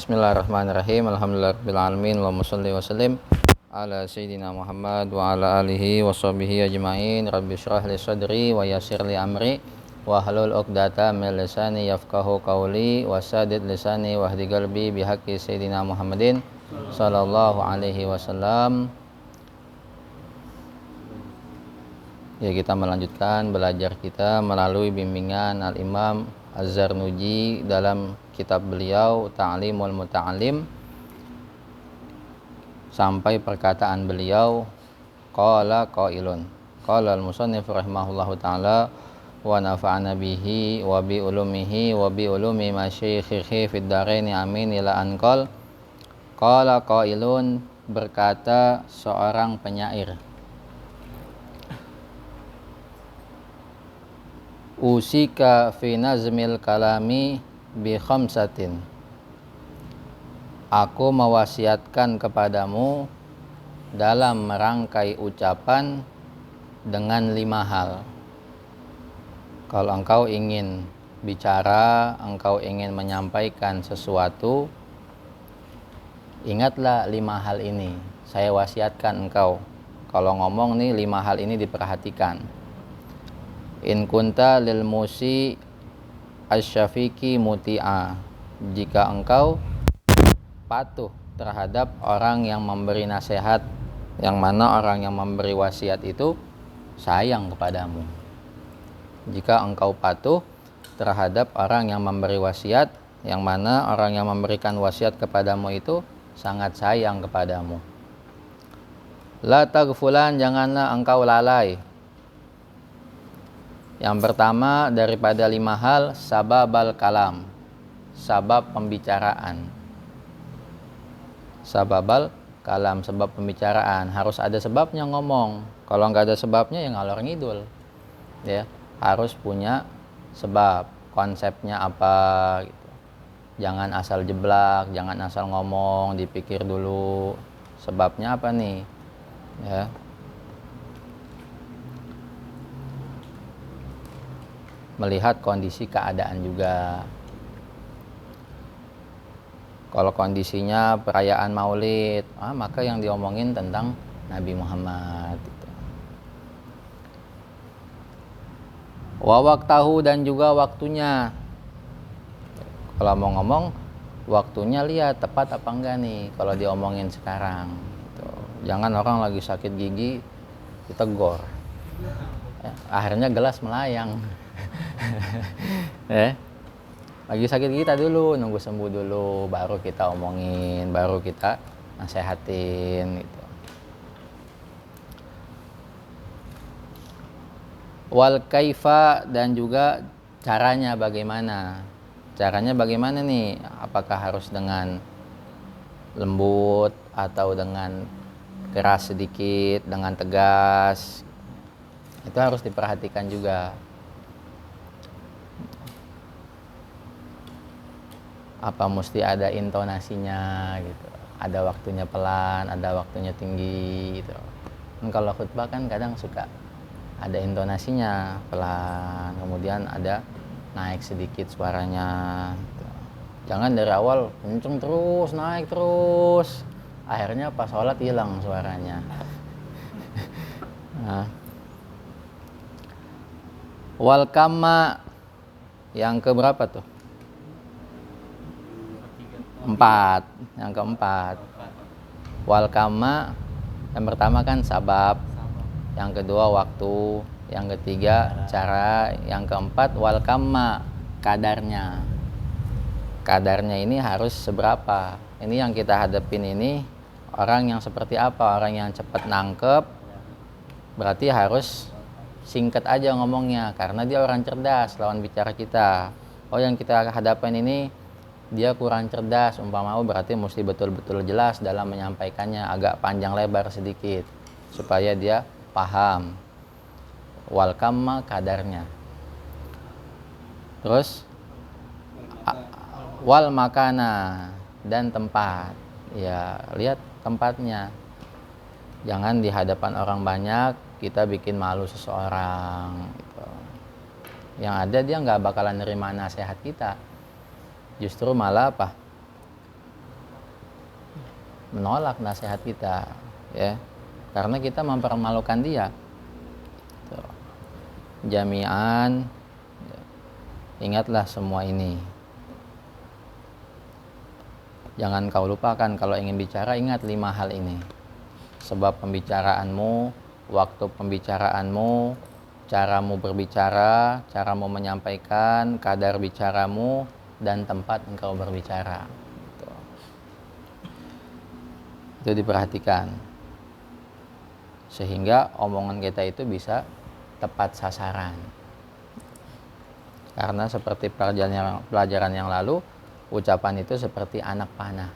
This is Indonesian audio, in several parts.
Bismillahirrahmanirrahim. Alhamdulillahirabbil alamin. Allahumma shalli wa sallim ala sayyidina Muhammad wa ala alihi wa sahbihi ajmain. Rabbi shrah li sadri wa yassir li amri wa hlul 'uqdatam min lisani yafqahu qawli wa saddid lisani wahdi qalbi bihaqqi sayyidina Muhammadin sallallahu alaihi wasallam. Ya, kita melanjutkan belajar kita melalui bimbingan Al-Imam Az-Zarnuji dalam kitab beliau Ta'limul Muta'allim sampai perkataan beliau qala qailun qala al-musannif rahimahullahu ta'ala wa nafa'ana bihi wa bi ulumihi wa bi ulumi masyayikhihi fid dharain amin ila an qala qailun, berkata seorang penyair, usika fi nazmil kalami bi khamsatin, aku mewasiatkan kepadamu dalam merangkai ucapan dengan 5 hal. Kalau engkau ingin bicara, engkau ingin menyampaikan sesuatu, ingatlah 5 hal ini. Saya wasiatkan engkau, kalau ngomong nih 5 hal ini diperhatikan. In kunta lil musi asyafiqi muti'a, jika engkau patuh terhadap orang yang memberi nasihat, yang mana orang yang memberi wasiat itu sayang kepadamu. Jika engkau patuh terhadap orang yang memberi wasiat, yang mana orang yang memberikan wasiat kepadamu itu sangat sayang kepadamu. La taghfulan, janganlah engkau lalai. Yang pertama daripada 5 hal, sababal kalam, sabab pembicaraan. Sababal kalam, sebab pembicaraan. Harus ada sebabnya ngomong. Kalau nggak ada sebabnya ya ngalor ngidul. Ya, harus punya sebab, konsepnya apa gitu. Jangan asal jeblak, jangan asal ngomong, dipikir dulu sebabnya apa nih. Ya. Melihat kondisi keadaan juga. Kalau kondisinya perayaan Maulid, maka yang diomongin tentang Nabi Muhammad gitu. Wa waqtahu, dan juga waktunya. Kalau mau ngomong, waktunya lihat tepat apa enggak nih kalau diomongin sekarang gitu. Jangan orang lagi sakit gigi ditegur, akhirnya gelas melayang. Lagi sakit kita dulu, nunggu sembuh dulu, baru kita omongin, baru kita nasehatin gitu. Wal kaifa, dan juga caranya bagaimana. Caranya bagaimana nih? Apakah harus dengan lembut atau dengan keras sedikit, dengan tegas? Itu harus diperhatikan juga. Apa mesti ada intonasinya gitu, ada waktunya pelan, ada waktunya tinggi gitu. Kalau khutbah kan kadang suka ada intonasinya pelan, kemudian ada naik sedikit suaranya gitu. Jangan dari awal kenceng terus, naik terus, akhirnya pas sholat hilang suaranya. Wal kama, yang keberapa tuh? 4. Yang keempat, wal kama, yang pertama kan sabab, yang kedua waktu, yang ketiga cara, yang keempat wal kama, kadarnya. Kadarnya ini harus seberapa. Ini yang kita hadapin ini orang yang seperti apa? Orang yang cepat nangkep, berarti harus singkat aja ngomongnya, karena dia orang cerdas lawan bicara kita. Oh, yang kita hadapin ini dia kurang cerdas, umpama, berarti mesti betul-betul jelas dalam menyampaikannya, agak panjang lebar sedikit supaya dia paham. Wal kamma, kadarnya. Terus wal makana, dan tempat. Ya, lihat tempatnya. Jangan di hadapan orang banyak kita bikin malu seseorang gitu. Yang ada dia nggak bakalan nerima nasihat kita. Justru malah apa? menolak nasihat kita, ya, karena kita mempermalukan dia. Tuh. Jami'an, ingatlah semua ini. Jangan kau lupakan kalau ingin bicara, ingat 5 hal ini. Sebab pembicaraanmu, waktu pembicaraanmu, caramu berbicara, caramu menyampaikan, kadar bicaramu, dan tempat engkau berbicara. Itu diperhatikan. Sehingga omongan kita itu bisa tepat sasaran. Karena seperti pelajaran yang lalu, ucapan itu seperti anak panah.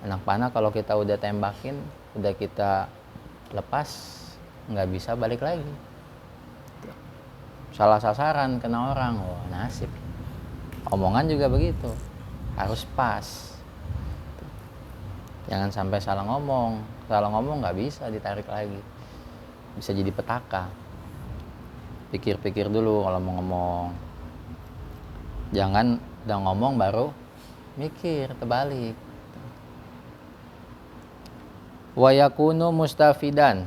Anak panah kalau kita udah tembakin, udah kita lepas, nggak bisa balik lagi. Salah sasaran, kena orang, wah nasib. Omongan juga begitu, harus pas. Jangan sampai salah ngomong nggak bisa ditarik lagi, bisa jadi petaka. Pikir-pikir dulu kalau mau ngomong, jangan udah ngomong baru mikir, terbalik. Wa yakunu mustafidan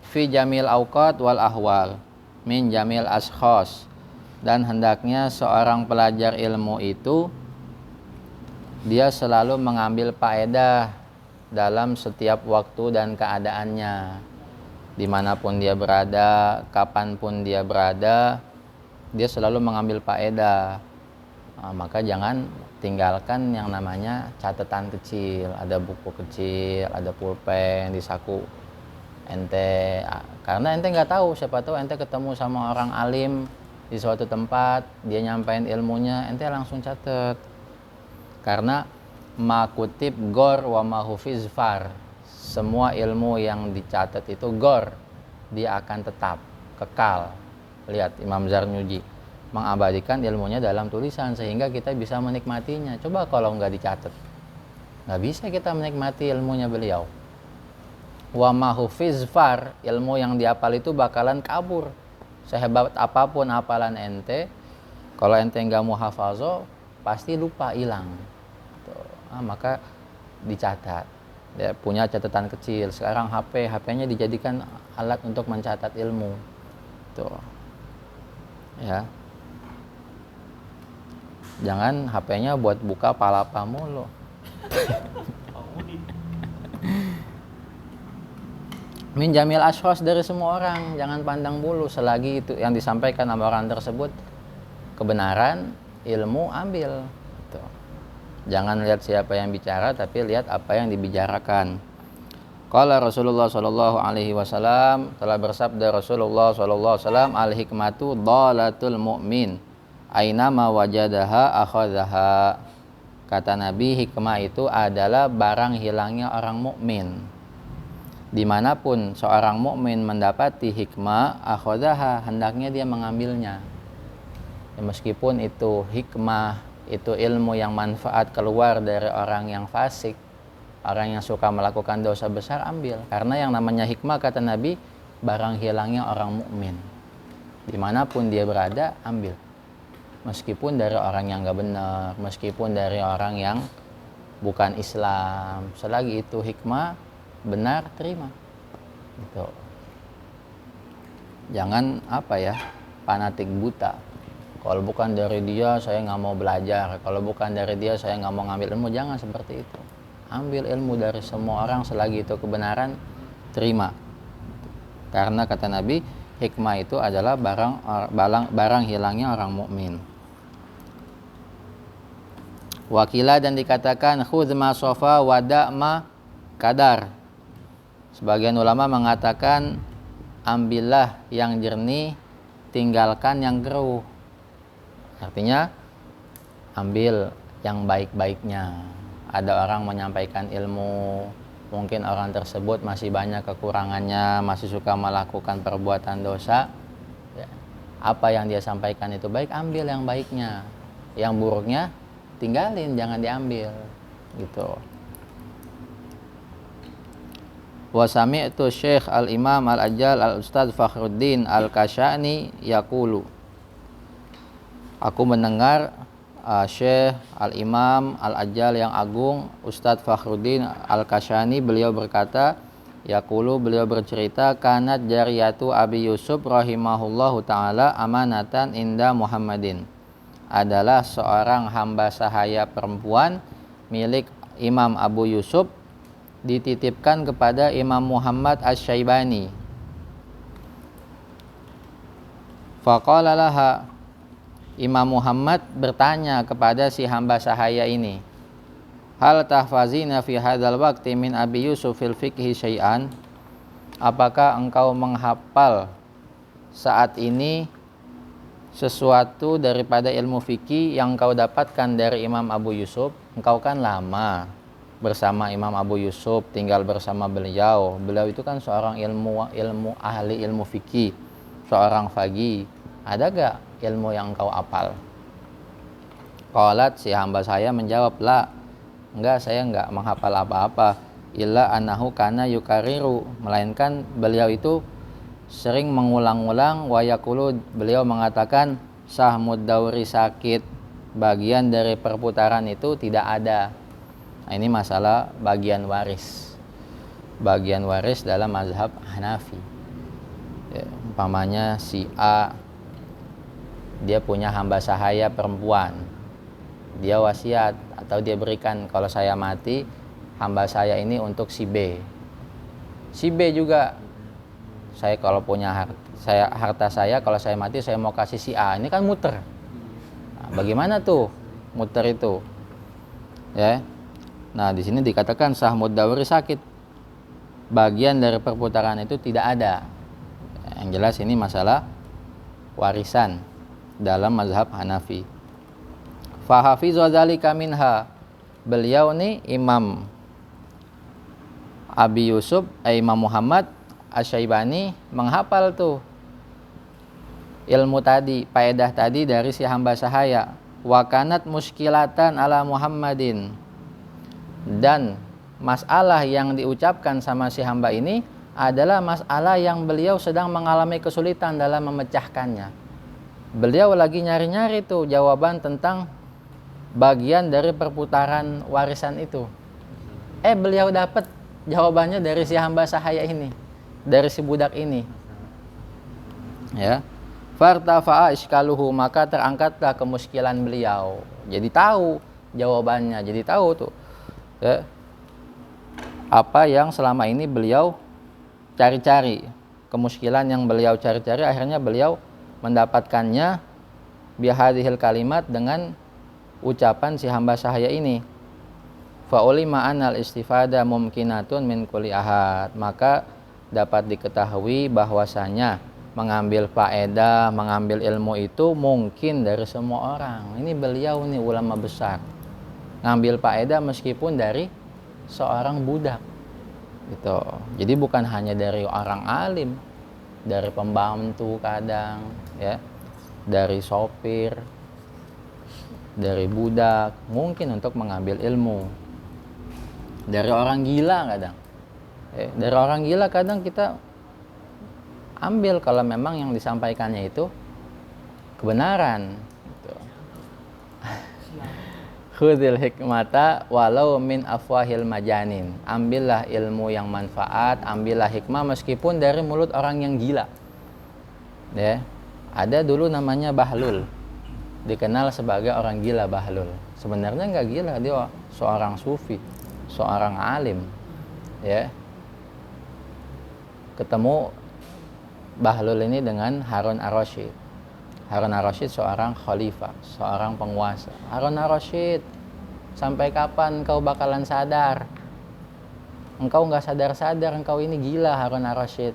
fi jamil awqat wal ahwal min jamil ashkhas, dan hendaknya seorang pelajar ilmu itu dia selalu mengambil faedah dalam setiap waktu dan keadaannya, dimanapun dia berada, kapanpun dia berada, dia selalu mengambil faedah. Maka jangan tinggalkan yang namanya catatan kecil, ada buku kecil, ada pulpen di saku ente, karena ente nggak tahu, siapa tahu ente ketemu sama orang alim di suatu tempat, dia nyampein ilmunya, ente langsung catat. Karena ma kutib gor wa ma hufiz far, semua ilmu yang dicatat itu gor, dia akan tetap kekal. Lihat Imam Zarnuji mengabadikan ilmunya dalam tulisan sehingga kita bisa menikmatinya. Coba kalau nggak dicatat, nggak bisa kita menikmati ilmunya beliau. Wa ma hufiz far, ilmu yang dihafal itu bakalan kabur. Sehebat apapun hafalan ente, kalau ente nggak mau hafazo, pasti lupa, hilang. Maka dicatat, ya, punya catatan kecil. Sekarang HP-nya dijadikan alat untuk mencatat ilmu, tuh, ya. Jangan HP-nya buat buka palapa mulu. Min jamil ashkhas, dari semua orang, jangan pandang bulu. Selagi itu yang disampaikan sama orang tersebut kebenaran, ilmu, ambil. Jangan lihat siapa yang bicara, tapi lihat apa yang dibicarakan. Qala Rasulullah sallallahu alaihi wasallam, telah bersabda Rasulullah sallallahu alaihi wasallam, al hikmatu dhalatul mu'min, aina ma wajadaha akhadhaha. Kata Nabi, hikmah itu adalah barang hilangnya orang mukmin. Dimanapun seorang mukmin mendapati hikmah, akhadhaha, hendaknya dia mengambilnya. Ya, meskipun itu hikmah, itu ilmu yang manfaat keluar dari orang yang fasik, orang yang suka melakukan dosa besar, ambil. Karena yang namanya hikmah, kata Nabi, barang hilangnya orang mukmin. Dimanapun dia berada, ambil. Meskipun dari orang yang gak benar, meskipun dari orang yang bukan Islam, selagi itu hikmah, benar, terima. Gitu. Jangan fanatik buta. Kalau bukan dari dia, saya nggak mau belajar. Kalau bukan dari dia, saya nggak mau ngambil ilmu. Jangan seperti itu. Ambil ilmu dari semua orang, selagi itu kebenaran, terima. Karena kata Nabi, hikmah itu adalah barang hilangnya orang mukmin. Wakila, dan dikatakan khudz ma sofa wada' ma kadar. Sebagian ulama mengatakan ambillah yang jernih, tinggalkan yang keruh. Artinya ambil yang baik-baiknya. Ada orang menyampaikan ilmu, mungkin orang tersebut masih banyak kekurangannya, masih suka melakukan perbuatan dosa, ya. Apa yang dia sampaikan itu baik, ambil yang baiknya. Yang buruknya tinggalin, jangan diambil, gitu. Wa sami'tu Syekh Al-Imam Al-Ajal Al-Ustadz Fakhruddin Al-Kasyani yaqulu, aku mendengar Syekh Al-Imam Al-Ajal yang agung Ustadz Fakhruddin Al-Kashani, beliau berkata, yaqulu, beliau bercerita, kanat jariyatu Abi Yusuf rahimahullahu ta'ala amanatan inda Muhammadin, adalah seorang hamba sahaya perempuan milik Imam Abu Yusuf, dititipkan kepada Imam Muhammad Asy-Syaibani. Faqala laha, Imam Muhammad bertanya kepada si hamba sahaya ini, hal tahfazina fi hadzal waqti min Abi Yusuf fil fiqhi syai'an, apakah engkau menghafal saat ini sesuatu daripada ilmu fikih yang engkau dapatkan dari Imam Abu Yusuf? Engkau kan lama bersama Imam Abu Yusuf, tinggal bersama beliau. Beliau itu kan seorang ahli ilmu fikih, seorang faqih. Ada gak ilmu yang engkau apal? Qalat, si hamba saya menjawab, la, enggak, saya enggak menghafal apa-apa. Illa annahu kana yukariru, melainkan beliau itu sering mengulang-ulang, wa yaqulu, beliau mengatakan, sahmud dauri sakit, bagian dari perputaran itu tidak ada. Nah, ini masalah bagian waris. Bagian waris dalam mazhab Hanafi. Ya, umpamanya si A, dia punya hamba sahaya perempuan, dia wasiat atau dia berikan, kalau saya mati hamba saya ini untuk si B. Si B juga, saya kalau punya harta saya, kalau saya mati saya mau kasih si A, ini kan muter. Nah, bagaimana tuh muter itu? Ya. Nah, di sini dikatakan sahmud dawri sakit, bagian dari perputaran itu tidak ada. Yang jelas ini masalah warisan dalam mazhab Hanafi. Fahafizu dzalika minha, beliau nih Imam Abi Yusuf, Imam Muhammad Asy-Syaibani menghafal tuh ilmu tadi, faedah tadi dari si hamba sahaya. Wa kanat muskilatan ala Muhammadin, dan masalah yang diucapkan sama si hamba ini adalah masalah yang beliau sedang mengalami kesulitan dalam memecahkannya. Beliau lagi nyari-nyari tuh jawaban tentang bagian dari perputaran warisan itu. Beliau dapat jawabannya dari si hamba sahaya ini, dari si budak ini. Ya. Fartafa'a iskaluhu, maka terangkatlah kemuskilan beliau. Jadi tahu jawabannya, jadi tahu tuh. Ya, apa yang selama ini beliau cari-cari, kemuskilan yang beliau cari-cari, akhirnya beliau mendapatkannya bihadhil kalimat, dengan ucapan si hamba sahaya ini. Fa'ulima anal istifada mumkinatun min kulli ahad, maka dapat diketahui bahwasanya mengambil faedah, mengambil ilmu itu mungkin dari semua orang. Ini beliau nih ulama besar, ngambil faedah meskipun dari seorang budak gitu. Jadi bukan hanya dari orang alim, dari pembantu kadang, ya, dari sopir, dari budak, mungkin untuk mengambil ilmu. Dari orang gila kadang, dari orang gila kadang kita ambil kalau memang yang disampaikannya itu kebenaran. Khudil hikmata walau min afwahil majanin, ambillah ilmu yang manfaat, ambillah hikmah meskipun dari mulut orang yang gila. Ya, ada dulu namanya Bahlul, dikenal sebagai orang gila. Bahlul sebenarnya nggak gila, dia seorang sufi, seorang alim. Ya, ketemu Bahlul ini dengan Harun Ar-Rasyid. Harun Ar-Rasyid seorang khalifah, seorang penguasa. Harun Ar-Rasyid, sampai kapan engkau bakalan sadar? Engkau nggak sadar-sadar, engkau ini gila Harun Ar-Rasyid.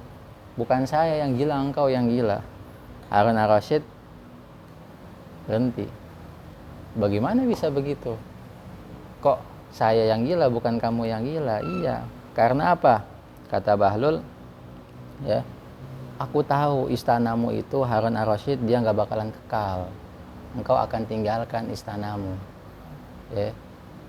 Bukan saya yang gila, engkau yang gila. Harun Ar-Rasyid berhenti. Bagaimana bisa begitu? Kok saya yang gila, bukan kamu yang gila? Iya, karena apa? Kata Bahlul, ya, aku tahu istanamu itu Harun Ar-Rasyid, dia nggak bakalan kekal. Engkau akan tinggalkan istanamu. Ya.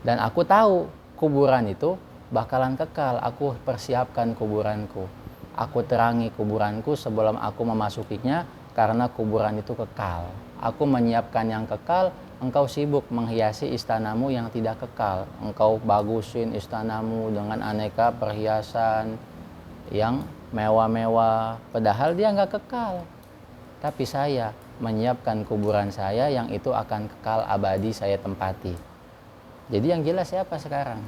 Dan aku tahu kuburan itu bakalan kekal. Aku persiapkan kuburanku. Aku terangi kuburanku sebelum aku memasukinya, karena kuburan itu kekal. Aku menyiapkan yang kekal, engkau sibuk menghiasi istanamu yang tidak kekal. Engkau bagusin istanamu dengan aneka perhiasan yang mewah-mewah, padahal dia nggak kekal. Tapi saya menyiapkan kuburan saya yang itu akan kekal abadi saya tempati. Jadi yang jelas siapa sekarang?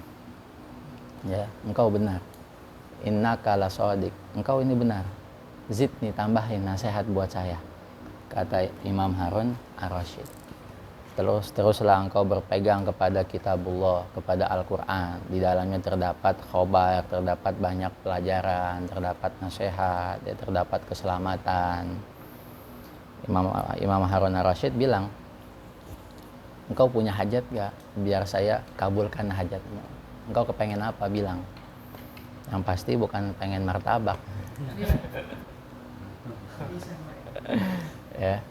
Ya, engkau benar. Innaka lasadiq. Engkau ini benar. Zidni, tambahin nasihat buat saya, kata Imam Harun Ar-Rasyid. Teruslah engkau berpegang kepada kitabullah, kepada Al-Quran. Di dalamnya terdapat khobar, terdapat banyak pelajaran, terdapat nasihat, terdapat keselamatan. Imam Harun Ar-Rasyid bilang, engkau punya hajat gak? Biar saya kabulkan hajatmu. Engkau kepengen apa? Bilang. Yang pasti bukan pengen martabak. Ya,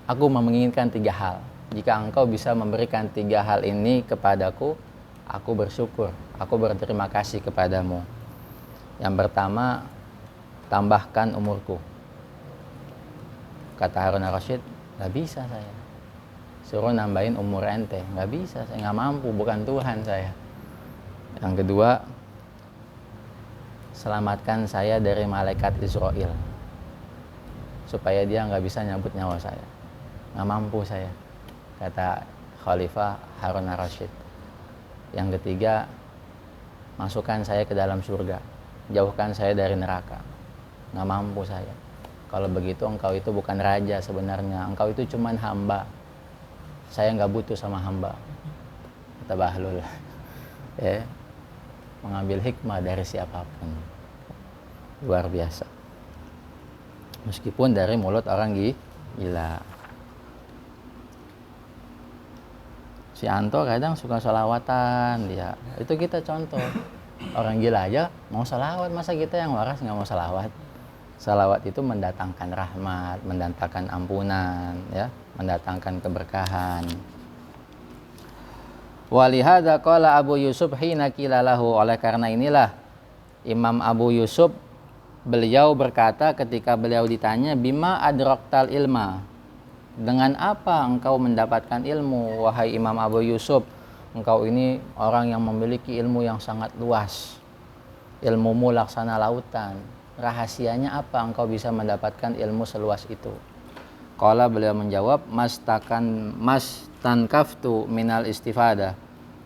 aku menginginkan 3 hal. Jika engkau bisa memberikan 3 hal ini kepadaku, aku bersyukur, aku berterima kasih kepadamu. Yang pertama, tambahkan umurku. Kata Harun Ar-Rasyid, gak bisa saya. Suruh nambahin umur ente, gak bisa, saya gak mampu, bukan Tuhan saya. Yang kedua, selamatkan saya dari malaikat Israel, supaya dia nggak bisa nyambut nyawa saya. Nggak mampu saya, kata Khalifah Harun Ar-Rasyid. Yang ketiga, masukkan saya ke dalam surga, jauhkan saya dari neraka. Nggak mampu saya. Kalau begitu engkau itu bukan raja sebenarnya, engkau itu cuman hamba. Saya nggak butuh sama hamba, kata Bahlul. Ya, mengambil hikmah dari siapapun, luar biasa. Meskipun dari mulut orang gila. Si Anto kadang suka sholawatan dia. Itu kita contoh. Orang gila aja mau sholawat, masa kita yang waras nggak mau sholawat? Sholawat itu mendatangkan rahmat, mendatangkan ampunan, ya, mendatangkan keberkahan. Walihada qala Abu Yusuf hina qila lahu, oleh karena inilah Imam Abu Yusuf beliau berkata ketika beliau ditanya, bima adraktal ilma, dengan apa engkau mendapatkan ilmu wahai Imam Abu Yusuf? Engkau ini orang yang memiliki ilmu yang sangat luas, ilmumu laksana lautan. Rahasianya apa engkau bisa mendapatkan ilmu seluas itu? Qala, beliau menjawab, mastankaftu minal istifadah.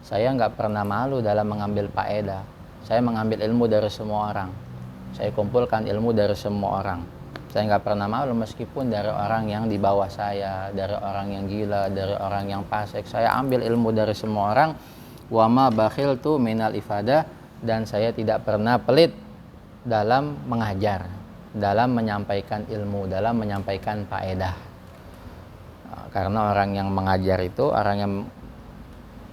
Saya nggak pernah malu dalam mengambil faedah. Saya mengambil ilmu dari semua orang. Saya kumpulkan ilmu dari semua orang. Saya nggak pernah malu meskipun dari orang yang di bawah saya, dari orang yang gila, dari orang yang fasik. Saya ambil ilmu dari semua orang. Wa ma bakhiltu minal ifadah, dan saya tidak pernah pelit dalam mengajar, dalam menyampaikan ilmu, dalam menyampaikan faedah. Karena orang yang mengajar itu, orang yang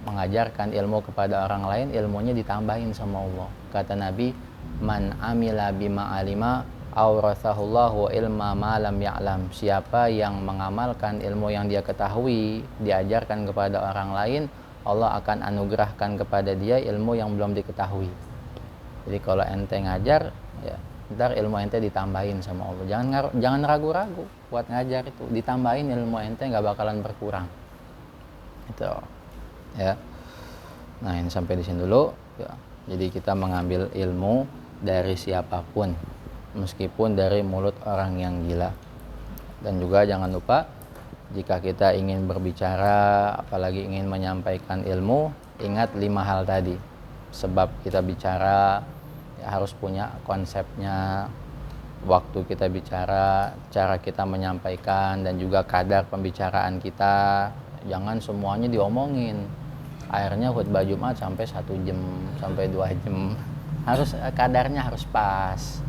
mengajarkan ilmu kepada orang lain, ilmunya ditambahin sama Allah. Kata Nabi, man amila bima alima awrathahullahu ilma ma lam ya'lam. Siapa yang mengamalkan ilmu yang dia ketahui, diajarkan kepada orang lain, Allah akan anugerahkan kepada dia ilmu yang belum diketahui. Jadi kalau ente ngajar, ya ntar ilmu ente ditambahin sama Allah. Jangan ragu-ragu buat ngajar itu, ditambahin ilmu ente nggak bakalan berkurang. Itu, ya. Nah, ini sampai di sini dulu. Ya. Jadi kita mengambil ilmu dari siapapun, meskipun dari mulut orang yang gila. Dan juga jangan lupa, jika kita ingin berbicara, apalagi ingin menyampaikan ilmu, ingat 5 hal tadi. Sebab kita bicara, ya harus punya konsepnya, waktu kita bicara, cara kita menyampaikan, dan juga kadar pembicaraan kita. Jangan semuanya diomongin. Akhirnya khutbah Jumat sampai 1 jam, sampai 2 jam. Harus kadarnya harus pas.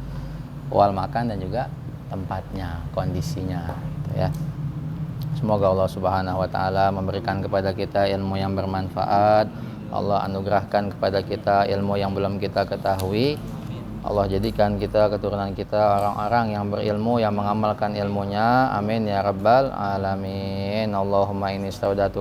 Wal makan dan juga tempatnya, kondisinya, gitu ya. Semoga Allah Subhanahu wa taala memberikan kepada kita ilmu yang bermanfaat. Allah anugerahkan kepada kita ilmu yang belum kita ketahui. Allah jadikan kita, keturunan kita, orang-orang yang berilmu, yang mengamalkan ilmunya. Amin ya rabbal alamin. Allahumma inni staudatu